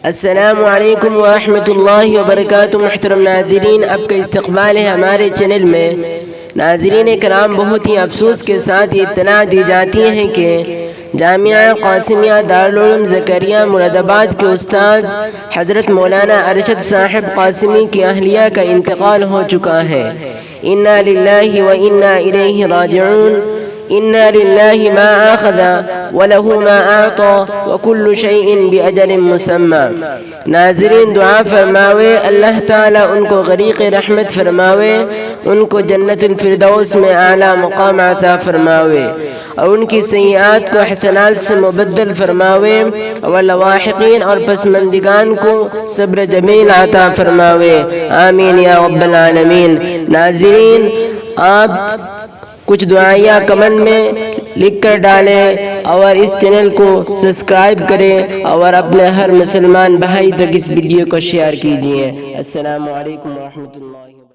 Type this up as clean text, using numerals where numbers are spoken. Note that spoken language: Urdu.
السلام علیکم ورحمۃ اللہ وبرکاتہ۔ محترم ناظرین، اب کا استقبال ہے ہمارے چینل میں۔ ناظرین کرام، بہت ہی افسوس کے ساتھ یہ اطلاع دی جاتی ہے کہ جامعہ قاسمیہ دارالعلوم زکریا مراد آباد کے استاد حضرت مولانا ارشد صاحب قاسمی کی اہلیہ کا انتقال ہو چکا ہے۔ انا للہ و انا الیہ راجعون۔ انا للہ ما اخذ وله ما اعطى وكل شيء باجل مسمى۔ ناظرین دعا فرماوے، اللہ تعالیٰ ان کو غریق رحمت فرماوے، ان کو جنت الفردوس میں اعلیٰ مقام عطا فرماوے، اور ان کی سیئات کو حسنات سے مبدل فرماوے، اور لواحقین اور پسماندگان کو صبر جمیل عطا فرماوے، آمین یا رب العالمین۔ ناظرین، آپ کچھ دعائیہ کمنٹ میں لکھ کر ڈالیں اور اس چینل کو سبسکرائب کریں اور اپنے ہر مسلمان بھائی تک اس ویڈیو کو شیئر کیجیے۔ السلام علیکم ورحمۃ اللہ۔